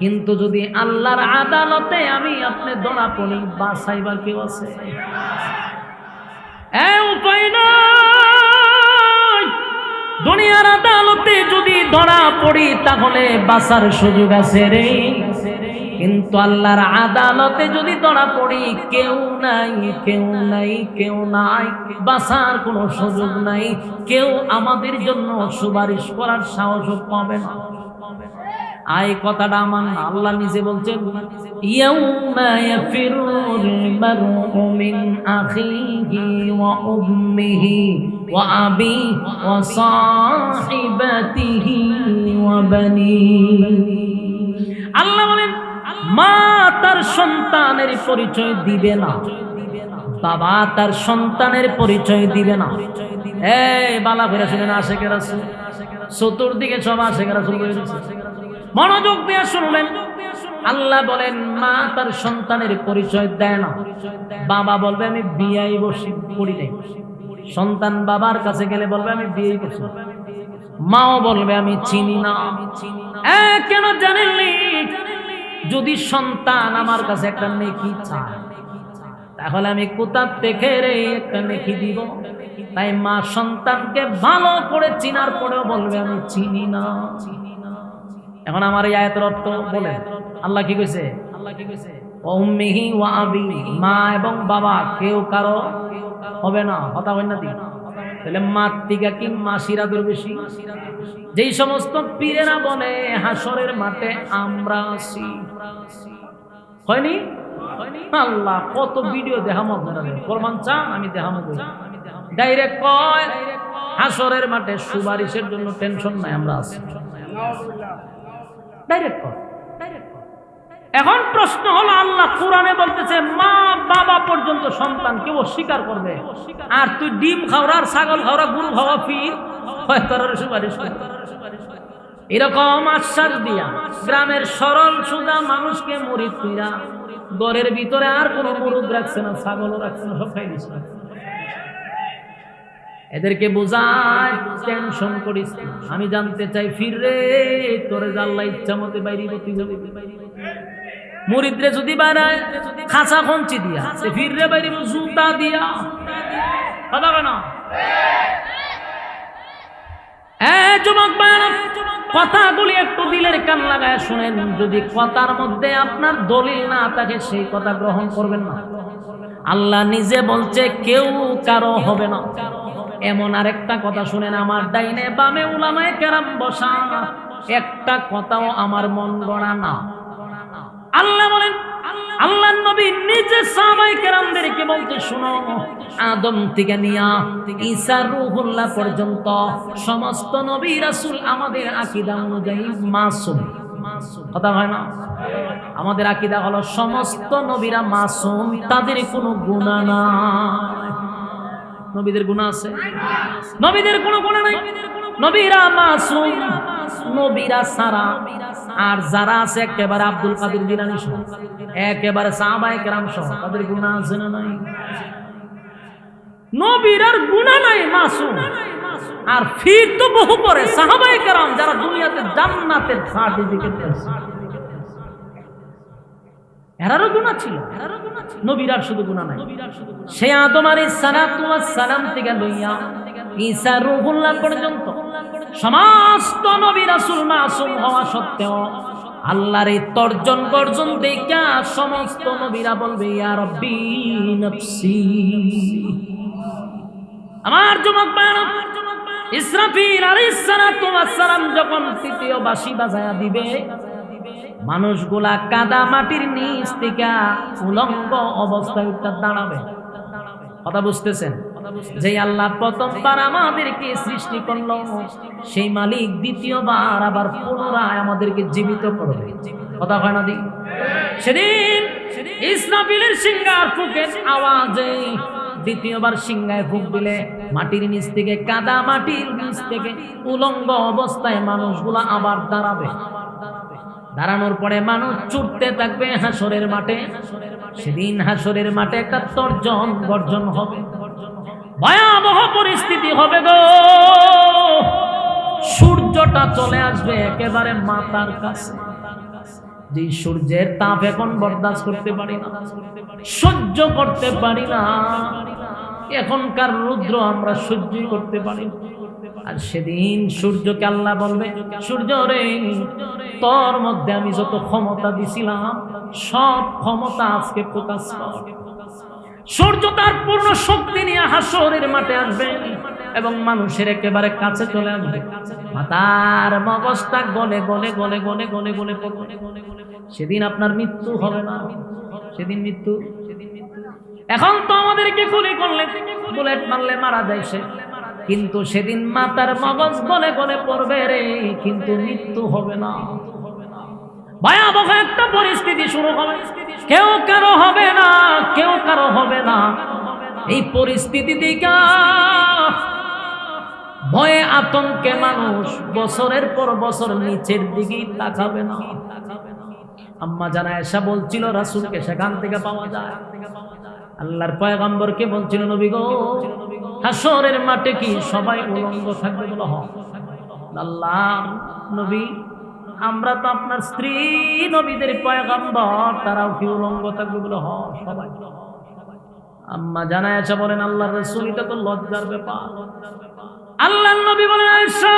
কিন্তু যদি আল্লাহর আদালতে আমি আপনি ধরা পড়ি, বাঁচাইবার কেউ আছে? উপায় নাই। দুনিয়ার আদালতে যদি ধরা পড়ি তাহলে বাঁচার সুযোগ আছে রে। কিন্তু আল্লাহর আদালতে যদি ধরা পড়ি কেউ নাই, কেউ নাই, কেউ নাই, বাঁচার কোনো সুযোগ নাই। কেউ আমাদের জন্য সুপারিশ করার সাহসও পাবে না। এই কথাটা আমার না, আল্লাহ নিজে বলছেন, ইয়াউমা ইয়াফিরুল মারউ মিন আখিহি ওয়া উম্মিহি ওয়া আবিহি ওয়া সাহিবাতিহি ওয়া বানিহি। আল্লাহ বলেন মা তার সন্তানের পরিচয় দিবে না, বাবা তার সন্তানের পরিচয় দিবে না। এই বালা করে শুনেন আশেকে রাসূল, চতুর্দিকে সব আশেকে রাসূল বলেছে, মনোযোগ দিয়ে শুনবেন। আল্লাহ বলেন মা তার সন্তানের পরিচয় দেয় না। বাবা বলবে আমি বিয়েই বসি করি নাই। সন্তান বাবার কাছে গেলে বলবে আমি বিয়েই করছি। মাও বলবে আমি চিনি না। কেন জানেননি? যদি সন্তান আমার কাছে একটা নেকি চায় তাহলে আমি কোথা থেকে রে একটা নেকি দিব? তাই মা সন্তানকে ভালো করে চিনার পরেও বলবে আমি চিনি না। এখন আমার এই আয়াতের অর্থ বলেন, আল্লাহ কি কইছে? উম্মিহি ওয়া আবি, মা এবং বাবা কেউ কারো হবে না। কথা হয় না দি? তাহলে মাতৃকা কি মাসিরা দূর বেশি? যেই সমস্ত পীরেরা বলে হাসরের মাঠে আমরা আছি, হয়নি? আল্লাহ কত ভিডিও দেখামো আপনারা, প্রমাণ চান আমি দেখামো। ডাইরেক্ট কয় হাসরের মাঠে সুপারিশের জন্য টেনশন নাই, আমরা আছি। ডাইরেক্ট কয়। এখন প্রশ্ন হলো, আল্লাহ কোরআনে বলতেছে মা বাবা পর্যন্ত সন্তান কেউ অস্বীকার করবে, আর তুই ডিম খাওয়া, ছাগল খাওয়া, গরু খাওয়া ফির তোর সুপারিশ। এরকম আশ্বাস দিয়া গ্রামের সরল সোজা মানুষকে মরিদ কইরা ঘরের ভিতরে আর কোনো মুরুদ রাখছে না, ছাগলও রাখছে না, সব খাই দিচ্ছে। এদেরকে বোঝায় টেনশন করিস। আমি জানতে চাই ফিররে তোরে আল্লাহ ইচ্ছা মতে বাইরে গতি যাবে। মুরিদরে যদি বানায় খাঁচা খঞ্চি দিয়া, ফিররে বাইরে জুতা দিয়া, কথা না? যুবক ভাইরা, কথাগুলি একটু দিলের কান লাগায় শুনেন। যদি কথার মধ্যে আপনার দলিল না থাকে সেই কথা গ্রহণ করবেন না। আল্লাহ নিজে বলছে কেউ কারো হবে না। এমন আরেকটা কথা শুনেন, আমার ডাইনে বামে উলামায়ে কেরাম বসা, একটা কথাও আমার মন গড়া না। আল্লাহ বলেন, আল্লাহর নবী নিজে সাহাবায়ে কেরামদেরকে বলতে শোনো, আদম থেকে নিয়া ঈসা রূহুল্লাহ পর্যন্ত সমস্ত নবী রাসূল আমাদের আকীদা অনুযায়ী মাসুম। কথা হয় না? আমাদের আকীদা হলো সমস্ত নবীরা মাসুম, তাদের কোনো গুনাহ নাই। নবীদের গুনাহ আছে? নবীদের কোনো গুনাহ নাই। নবীরা মাসুম, নবীরা সারা। আর যারা আছে একেবারে আব্দুল কাদের জিলানী সহ, একেবারে সাহাবায়ে কেরাম সহ, তাদের গুনাহ আছে না নাই? নবীরার গুনাহ নাই, মাসুম। আর ফির তো বহু পরে সাহাবায়ে কেরাম যারা দুনিয়াতে জান্নাতের সার্টিফিকেট পেয়েছে, এরারও গুনাহ ছিল, নবীরার শুধু গুনাহ নাই। সে আদম আলাইহিস সালাতু ওয়াস সালাম থেকে লইয়া ঈসা রূহুল্লাহ পর্যন্ত সমস্ত নবী রাসূল মাসুম হওয়া সত্ত্বেও আল্লাহর এই তর্জন গর্জন দেখা সমস্ত নবীরা বলবে ইয়া রাব্বি নফসি। আমার যুবক ভাইরা, ইসরাফিল আলাইহিস সালাতু ওয়াস সালাম যখন তৃতীয় বাঁশি বাজায়া দিবে, মানুষগুলা কাদা মাটির নিচ থেকে উলঙ্গ অবস্থায় উঠে দাঁড়াবে। কথা বুঝতেছেন? যে আল্লাহ প্রথমবার আমাদেরকে সৃষ্টি করলো, সেই মালিক দ্বিতীয়বার আবার পুনরায় আমাদেরকে জীবিত করবে। কথা হয় না? সেদিন ইসরাফিলের সিংহার ফুঁকের আওয়াজে দ্বিতীয়বার সিংহায় ফুঁক দিলে মাটির নিচ থেকে, কাদা মাটির নিচ থেকে উলঙ্গ অবস্থায় মানুষগুলা আবার দাঁড়াবে। দাঁড়ানোর পরে মানুষ ছুটতে থাকবে হাসরের মাঠে। সেদিন হাসরের মাঠে একটা তর্জন গর্জন হবে, ভয়াবহ পরিস্থিতি হবে গো। সূর্যটা চলে আসবে একেবারে মাথার কাছে, যে সূর্যের তাপ এখন বরদাস্ত করতে পারি না, সহ্য করতে পারি না। এখনকার রৌদ্র আমরা সহ্য করতে পারি না। আর সেদিন সূর্যকে আল্লাহ বলবে, সূর্য রে, তোর মধ্যে আমি যত ক্ষমতা দিছিলাম সব ক্ষমতা আজকে প্রকাশ কর। সূর্য তার পূর্ণ শক্তি নিয়ে হাসরের মাঠে আসবে এবং মানুষের একেবারে কাছে চলে আসবে। মাথার মগজটা গলে গলে গলে গলে গলে গলে পড়বে। সেদিন আপনার মৃত্যু হবে না, সেদিন মৃত্যু। এখন তো আমাদেরকে গুলি করলে, বুলেট মারলে মারা যায় সে, কিন্তু সেদিন মাথার মগজ গলে গলে পড়বে রে, কিন্তু মৃত্যু হবে না। ভয়াবহ একটা পরিস্থিতি শুরু হবে, কেউ কারো হবে না, কেউ কারো হবে না। এই পরিস্থিতি দেখা ভয়ে আতঙ্কে মানুষ বছরের পর বছর নিচের দিকেই তাকাবে না। আম্মা জানা আয়েশা বলছিল রাসূলকে সেখান থেকে পাওয়া যায়। আল্লাহর পয়গম্বরকে বলছিল, নবী গো, হাসরের মাঠে কি সবাই উলঙ্গ থাকবে? বলো হ। আল্লাহ নবী, আমরা তো আপনার স্ত্রী নবীদের পয়গম্বর, তারাও কি উলঙ্গ থাকবে? বলো হ, সবাই। আম্মা জানা আয়েশা বলেন, আল্লাহর রাসূল, এটা তো লজ্জার ব্যাপার। আল্লাহর নবী বলেন, আয়েশা,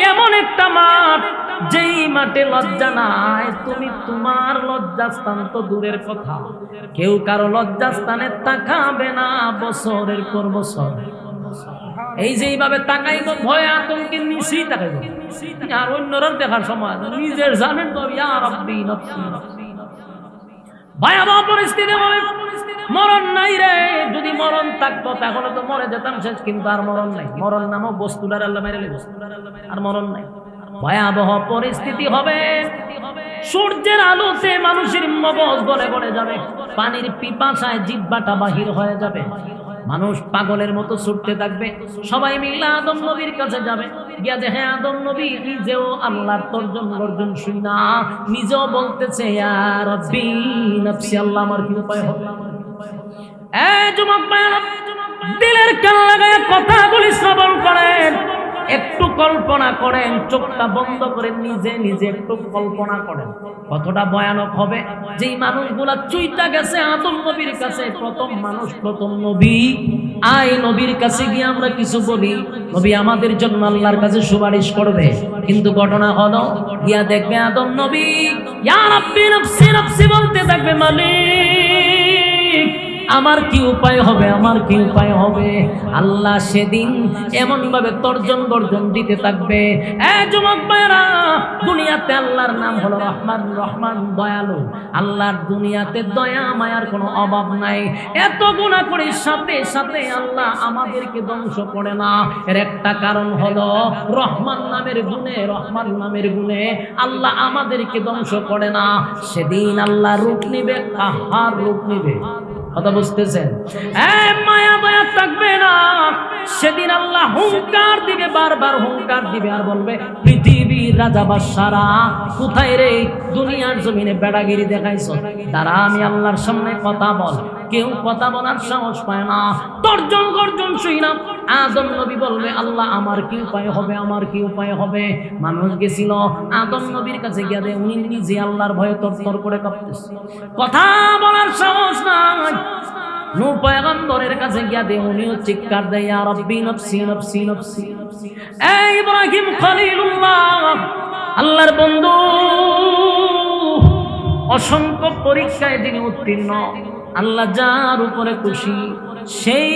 এমন একটা মাঠ, যেই মাঠে লজ্জা নাই, তুমি তোমার লজ্জাস্থান তো দূরের কথা, কেউ কারো লজ্জাস্থানে তাকাবে না বছরের পর বছর। এই যে এইভাবে তাকাইব, ভয়ে আতঙ্কে নিচেই তাকাইব, আর অন্যরা দেখার সময় নিজের জানেন তো, ইয়া রাব্বি নফসি নফসি। ভয়াবহ পরিস্থিতি হবে, মরণ নাই রে। যদি মরণ থাকতো তাহলে তো মরে যেতাম শেষ, কিন্তু আর মরণ নাই। মরণ নামক বস্তুটার আল্লাহ মেরে লেগে, আর মরণ নাই। ভয়াবহ পরিস্থিতি হবে, সূর্যের আলোতে মানুষের মগজ গলে গলে যাবে, পানির পিপাসায় জিহ্বাটা বাহির হয়ে যাবে, মানুষ পাগলের মতো ছুটতে থাকবে। সবাই মিলে আদম নবীর কাছে যাবে, গিয়া যে হ্যাঁ আদম নবী নিজেও আল্লাহর তর্জন গর্জন শুই না, নিজেও বলতেছে ইয়া রাব্বি নফসি, আল্লাহ আমার কি উপায় হবে? যুবক ভাইরা, দিলের কান লাগায় কথাগুলি শ্রবণ করেন, একটু কল্পনা করেন, চোখটা বন্ধ করে নিজে নিজে একটু কল্পনা করেন কতটা ভয়ানক হবে। যেই মানুষগুলা চুইটা গেছে আদম নবীর কাছে, প্রথম মানুষ, প্রথম নবী, আই নবীর কাছে গিয়ে আমরা কিছু বলি, নবী আমাদের জন্য আল্লাহর কাছে সুপারিশ করবে। কিন্তু ঘটনা হলো গিয়া দেখবে আদম নবী ইয়া রাব্বি নফসি নফসি বলতে থাকবে, মালিক আমার কি উপায় হবে, আমার কি উপায় হবে। আল্লাহ সেদিন এমন ভাবে তর্জন গর্জন দিতে থাকবে। যুবক ভাইরা, দুনিয়াতে আল্লাহর নাম হলো রহমান, রহমান দয়ালু। আল্লাহর দুনিয়াতে দয়া মায়ার কোনো অভাব নাই। এত গুনাহ করি সাথে সাথে আল্লাহ আমাদেরকে ধ্বংস করে না। এর একটা কারণ হলো রহমান নামের গুণে, রহমান নামের গুণে আল্লাহ আমাদেরকে ধ্বংস করে না। সেদিন আল্লাহ রূপ নিবে, কাহার রূপ নিবে, কথা বুঝতেছেন? মায়া দয়া থাকবে না। সেদিন আল্লাহ হুঙ্কার দিবে, বারবার হুঙ্কার দিবে আর বলবে, পৃথিবীর রাজা বাদশারা কোথায় রে? দুনিয়ার জমিনে বেড়াগিরি দেখাইছো, তারা আমি আল্লাহর সামনে কথা বল। কেউ কথা বলার সাহস পায় না। তর্জন গর্জন শুই না। আদম নবী বলবে, আল্লাহ আমার কি উপায় হবে, আমার কি উপায় হবে। মানুষ গেছিল আদম নবীর কাছে গিয়ে, উনি নিজে আল্লাহর ভয়ে তরতর করে কাঁপতেছে, কথা বলার সাহস নাই। নূহ পয়গম্বরের কাছে গিয়া দে, উনিও চিৎকার দেয়, ইয়া রাব্বি নফসি নফসি নফসি। এই ইব্রাহিম খলিলুল্লাহ, আল্লাহর বন্ধু, অসংখ্য পরীক্ষায় তিনি উত্তীর্ণ। আল্লাহ যার উপরে খুশি, সেই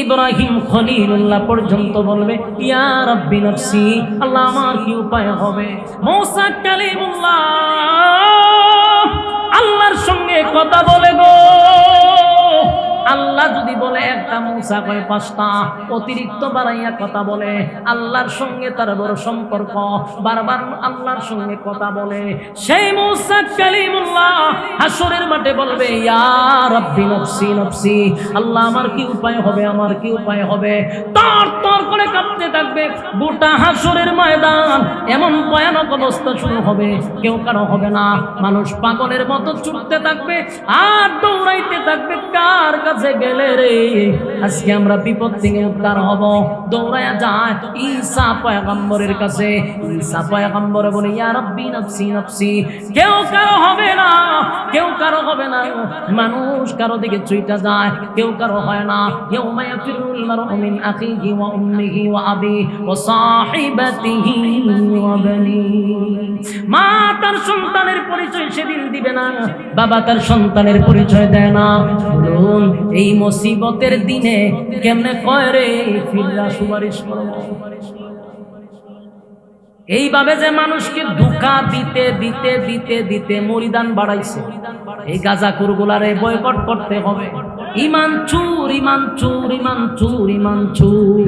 ইব্রাহিম খলিলুল্লাহ পর্যন্ত বলবে, ইয়া রাব্বি নফসি, আল্লাহ আমার কি উপায় হবে। মূসা কালিমুল্লাহ আল্লাহর সঙ্গে কথা বলে গো। আল্লাহ যদি বলে একটা, মূসা কয় পাঁচটা, অতিরিক্ত বাড়াইয়া কথা বলে। আল্লাহর সঙ্গে তার বড় সম্পর্ক, বারবার আল্লাহর সঙ্গে কথা বলে। সেই মূসা কালিমুল্লাহ হাসরের মাঠে বলবে, ইয়া রাব্বি নফসি নফসি, আল্লাহ আমার কি উপায় হবে, আমার কি উপায় হবে। তর তর করে কাঁপতে থাকবে গোটা হাসরের ময়দান। এমন ভয়ানক অবস্থা শুরু হবে, কেউ কারো হবে না। মানুষ পাগলের মতো ছুটতে থাকবে আর দৌড়াইতে থাকবে, কার কাছে গেলে রে আজকে আমরা বিপদ থেকে উদ্ধার হব। দৌড়ায়া যায় ঈসা পয়গম্বরের কাছে। ঈসা পয়গম্বর বলে, ইয়া রাব্বি নফসি নফসি। কেউ কারো হবে না, কেউ কারো হবে না। মানুষ কারো দিকে ছুটে যায়, কেউ কারো হয় না। ইয়াউমা ইয়াফিরুল মারউ মিন আখিহি ওয়া উম্মিহি ওয়া আবিহি ওয়া সাহিবাতিহি ওয়া বানিহি। মা তার সন্তানের পরিচয় সেদিন দিবে না, বাবা তার সন্তানের পরিচয় দেয় না। বলুন এই মুসিবতের দিনে কেমনে কয় রে ফিররা সুপারিশ করব। এইভাবে যে মানুষকে ধোঁকা দিতে দিতে দিতে দিতে মরিদান বাড়াইছে, এই গাঁজাখুরগুলারে বয়কট করতে হবে। ইমান চুর, ইমান চুর, ইমান চুর, ইমান চুর।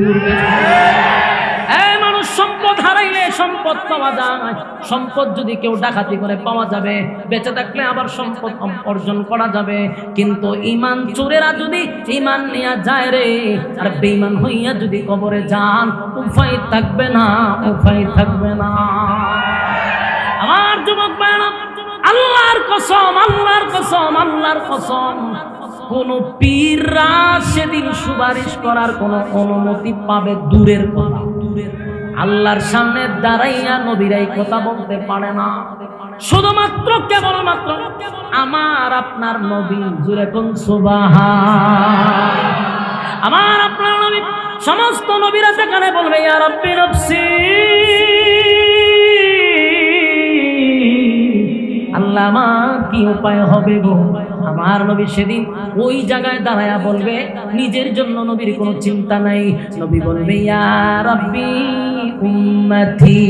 মানুষ সম্পদ হারাইলে সম্পদ পাওয়া যায়। সম্পদ যদি কেউ ডাকাতি করে পাওয়া যাবে, বেঁচে থাকলে আবার সম্পদ অর্জন করা যাবে। কিন্তু ইমান চোরেরা যদি ইমান নিয়ে যায় রে, আর বেঈমান হইয়া যদি কবরে যান, উপায় থাকবে না, উপায় থাকবে না। আমার যুবক ভাইরা, আল্লাহর কসম, আল্লাহর কসম, আল্লাহর কসম, কোন পীররা সেদিন সুপারিশ করার কোন অনুমতি পাবে দূরের কথা। আল্লাহর সামনে দাঁড়াইয়া নবীরাই কথা বলতে পারে না। শুধুমাত্র কেবলমাত্র আমার আপনার নবী, জুরে কোন সুবহান। আমার আপনার নবী, সমস্ত নবীরা সেখানে বলবে, ইয়া রাব্বি নফসি, আল্লাহ আমার কি উপায় হবে গো। আমার নবী সেদিন ওই জায়গায় দাঁড়ায়া বলবে, নিজের জন্য নবীর কোনো চিন্তা নাই। নবী বলবে, ইয়া রাব্বি উম্মতি।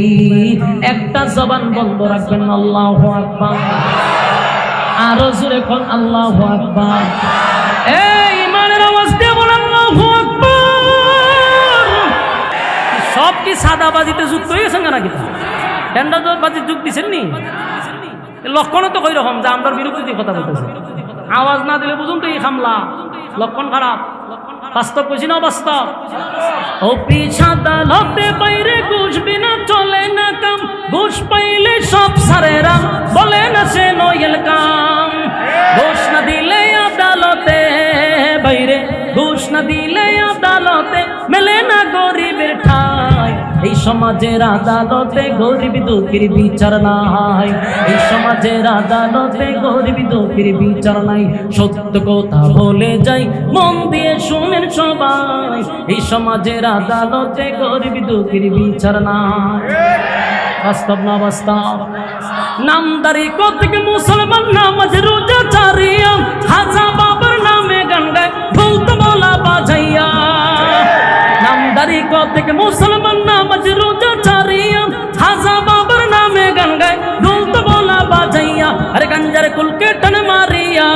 একটা জবান বন্ধ রাখবেন, আল্লাহু আকবার। আরো জোরে কোন আল্লাহু আকবার। এই ইমানের আওয়াজ দিয়ে বলেন আল্লাহু আকবার। সব কি সাদাবাজিতে যুক্ত হয়ে গেছেন নাকি? টেন্ডারবাজির যুগ দিচ্ছেন নি? লক্ষণও তো কই রকম যে আমরার বিরুদ্ধে কথা বলতেছে। আওয়াজ না দিলে বুঝুন তো এই হামলা লক্ষণ খারাপ। বাস্তব বুঝি না, বাস্তব। ও পিছা দালতে বাইরে ঘুষ বিনা চলে না কাম, ঘুষ পাইলে সব সারেরা বলে না সে নয়েল কাম। ঘুষ না দিলে আদালতে বাইরে, ঘুষ না দিলে আদালতে মেলে না গরিবের ঠাই। এই সমাজের আদালতে গরিব দুঃখীর বিচার নাই, এই সমাজের আদালতে গরিব দুঃখীর বিচার নাই। সত্য কথা বলে যাই, মন দিয়ে শুনেন সবাই, এই সমাজের আদালতে গরিব দুঃখীর বিচার নাই। বাস্তব না বাস্তব? নামদারি কতক মুসলমান নামাজ রোজা ছাড়িয়া, খাজা বাবার নামে গান গায় ঢোল তবলা বাজাইয়া। নামদারি কতক মুসলমান নামাজ রোজা ছাড়িয়া, খাজা বাবার নামে গান গায় ঢোল তবলা বাজাইয়া। আরে গঞ্জার কুলকে টান মারিয়া,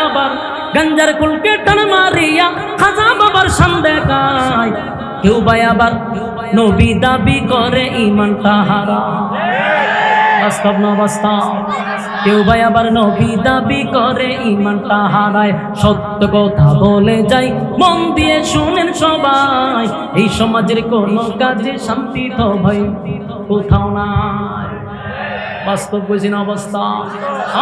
আবার গঞ্জার কুলকে টান মারিয়া খাজা বাবার শান দেখায়। কেউ ভাই আবার নবী দাবি করে ঈমানটা হারাম। বাস্তব না বাস্তব? কেউ ভাই আবার নবী দাবি করে ঈমানটা হারায়। সত্য কথা বলে যাই, মন দিয়ে শুনেন সবাই, এই সমাজের কোন কাজে শান্তি তো ভাই কোথাও নাই। বাস্তব বুঝি না অবস্থা?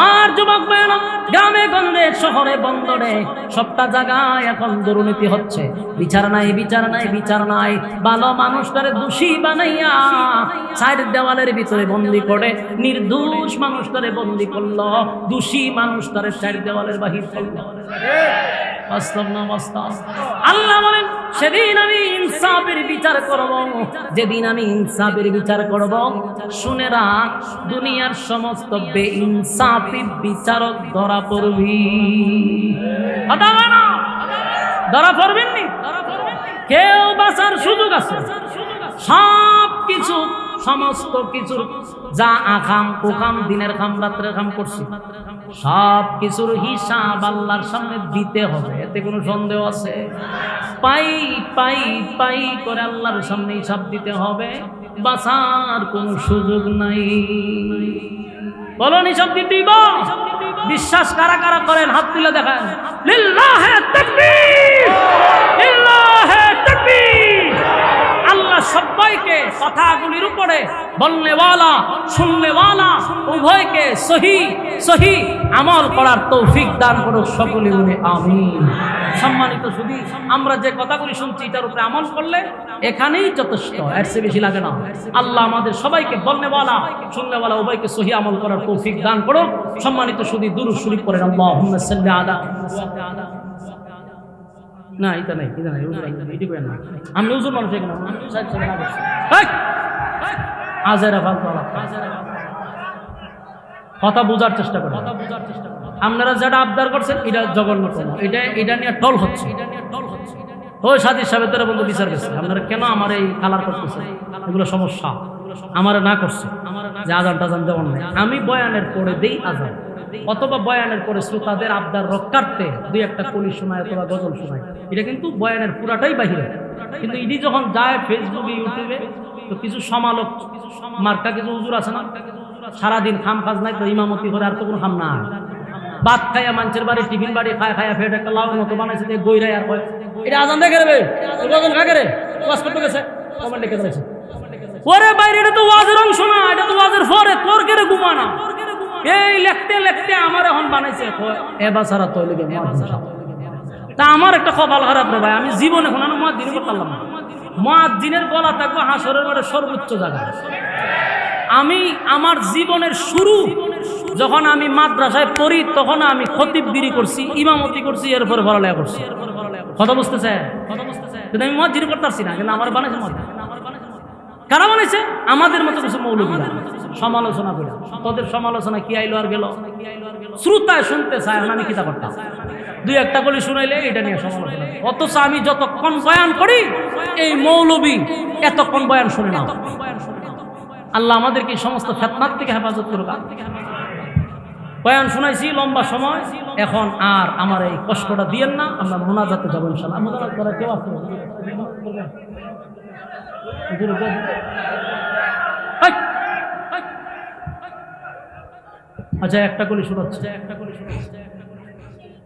আর যুবক ভাইরা, গ্রামে গঞ্জে শহরে বন্দরে সবটা জায়গায় এখন দুর্নীতি হচ্ছে। বিচার নাই, বিচার নাই, বিচার নাই। ভালো মানুষটারে দোষী বানাইয়া চার দেওয়ালের ভিতরে বন্দি করে, নির্দোষ মানুষটারে বন্দি করলো, দোষী মানুষটারে চার দেওয়ালের বাহির করলো। বাস্তব না বাস্তব? আল্লাহ বলেন, সেদিন আমি ইনসাফের বিচার করব, যেদিন আমি ইনসাফের বিচার করব। শুনে রাখ, দুনিয়ার সমস্ত বেইনসাফি বিচারক ধরা পড়বি। ধরা পড়বেন নি? কেউ বাঁচার সুযোগ আছে? সব কিছু, সমস্ত কিছুর যা আকাম কুকাম, দিনের কাম রাত্রের কাম করছি, সব কিছুর হিসাব আল্লাহর সামনে দিতে হবে, এতে কোনো সন্দেহ আছে? পাই পাই পাই করে আল্লাহর সামনে হিসাব দিতে হবে, বাঁচার কোনো সুযোগ নাই। বলুন, হিসাব দিতেই বা বিশ্বাস কারা কারা করেন? হাত তুলে দেখান। লিল্লাহে তাকবীর, লিল্লাহে তাকবীর। আল্লাহ সবাইকে কথাগুলির উপরে বলনেওয়ালা শুননেওয়ালা উভয়কে সহি সহি আমল করার তৌফিক দান করুক সকলে বলে আমিন। সম্মানিত সুধী, আমরা যে কথাগুলি শুনছি এটার উপরে আমল করলে এখানেই যথেষ্ট, এর চেয়ে বেশি লাগে না। আল্লাহ আমাদের সবাইকে বলনেওয়ালা শুননেওয়ালা উভয়কে সহি আমল করার তৌফিক দান করুক। সম্মানিত সুধী, দুরূদ শরীফ পড়েন। আল্লাহুম্মা সাল্লি আলা। না, এটা নাই, এটা নাই, এটি করেন না। আমি উজুর মানুষ এখানে আজেরা ফালতু কথা বোঝার চেষ্টা করেন। আপনারা যেটা আবদার করছেন এটা জঘন্যতম, এটা নিয়ে টল হচ্ছে। ওই সাথী সাহেবের দ্বারা বন্ধু বিচার করছে, আপনারা কেন আমার এই কালার করতেছে? এগুলো সমস্যা আমার না করছে যে আজান টাজান দেওয়ার নেই। আমি বয়ানের পরে দেই আজান, অথবা বয়ানের পরে শ্রোতাদের আবদার রক্ষার্থে দুই একটা কলি শোনায় অথবা গজল শোনায়, এটা কিন্তু বয়ানের পুরাটাই বাহিরে। কিন্তু ইডি যখন যায় ফেসবুকে ইউটিউবে, তো কিছু সমালোক মার্কা কিছু হুজুর আছে না, সারাদিন খাম কাজ নাই, তো ইমামতি করে আর তো কোনো খাম না। ভাত খাইয়া মানুষের বাড়ি টিফিন বাড়ি খায়া ফের একটা লাউর মতো বানাইছে, গইরাই আর কয় এটা আজান দেখে রে, গজল খাকে রে, ওয়াজ করতে গেছে, কমেন্ট লিখে দিয়েছে। ওরে বাইরে, এটা তো ওয়াজের অংশ না, এটা তো ওয়াজের পরে, তোর কেড়ে ঘুমানা। এই লেখতে লেখতে আমার এখন বানাইছে এবার সারা তৈরি তা আমার একটা কপাল খারাপ রে ভাই, আমি জীবন এখন মুয়াজ্জিন করতাম না। মুয়াজ্জিনের গলা থাকবে হাসরের ঘরে সর্বোচ্চ জায়গা। আমি আমার জীবনের শুরু যখন আমি মাদ্রাসায় পড়ি, তখন আমি খতিবগিরি করছি, ইমামতি করছি, এরপরে পড়ালেখা করছি। কথা বুঝতেছে? কিন্তু আমি মুয়াজ্জিন করতেছি না, কিন্তু আমার বানাইছে মুয়াজ্জিন। কারা বানাইছে? আমাদের মতো কিছু মৌলবীরা সমালোচনা করে। তোদের সমালোচনা কি আইলো আর গেল, শ্রোতায় শুনতে চায়। আমি কিতা করতাম, দুই একটা গলি শুনাইলে এটা নিয়ে সমালোচনা। অথচ আমি যতক্ষণ বয়ান করি, এই মৌলবী এতক্ষণ বয়ান শুনে না। আল্লাহ আমাদেরকে সমস্ত ফিতনাত থেকে হেফাজত করুক। বয়ান শুনাইছি লম্বা সময়, এখন আর আমার এই কষ্টটা দিয়েন না। আমরা মোনাজাতে যাবো ইনশাআল্লাহ। মোনাজাত করার কেউ আছে? আচ্ছা, একটা কলি শোনাচ্ছে।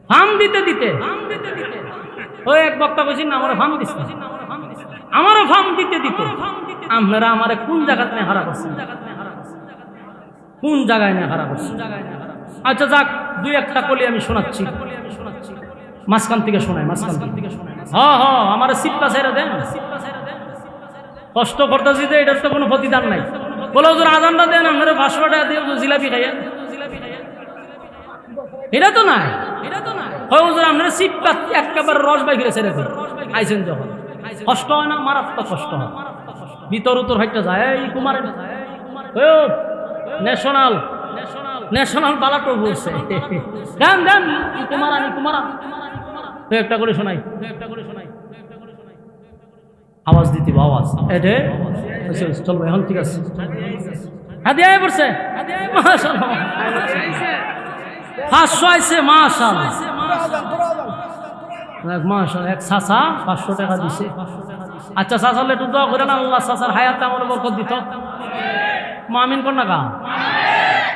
ফার্ম দিতে দিতে ওই এক বক্তা বলছি না, আমার ফার্ম দিচ্ছে, আমারও ফার্ম দিতে দিতে আপনারা আমারে কোন জায়গা নিয়ে হারা করছেন, কোন জায়গায় নিয়ে হারা করছেন? আচ্ছা যাক, দুই একটা কলি আমি শোনাচ্ছি, মাঝখান থেকে শোনায়, মাঝখান থেকে। হ হ, আমার সিপটা ছেড়ে দেন। কষ্ট করতেছি যে এটার তো কোনো প্রতিদান নাই। বলে হুজুর আজানটা দেন, আপনারা 500 টাকা দিয়ে জিলাপি খাইয়া, এটা তো নাই, এটা তো নাই। হয় হুজুর আপনারা সিপটা একেবারে রস বাই ফিরেছে রেখে আইছেন যখন, কষ্ট হয় না? মারাত্মক কষ্ট হয়। ভিতর উত্তর হাইটটা যায় এই কুমারের ন্যাশনাল ন্যাশনাল পালাটো বলছে দেন দেন কুমারান কুমারান একটা করে শোনাই, আওয়াজ দিতে আওয়াজ এটে চলবো এখন, ঠিক আছে। হ্যাঁ দিয়ে পড়ছে 500 আইছে মাশাআল্লাহ মাশাআল্লাহ। এক চাচা 500 টাকা দিছে। আচ্ছা চাচালে একটু দোয়া করে না, আল্লাহ চাচার হায়াতে আমার বরকত দিত। মামিন কর না কা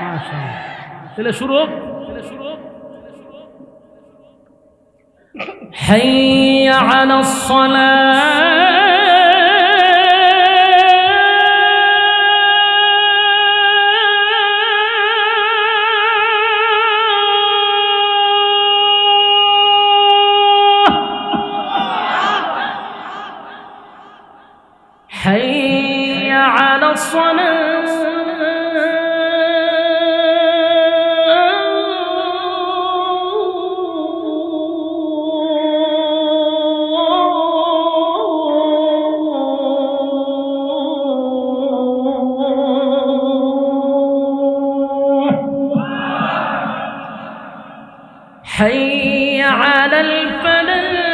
মাশাআল্লাহ। তাহলে শুরু হোক। হাইয়া আলাস সালাহ حي على الصلاة حي على الفلاح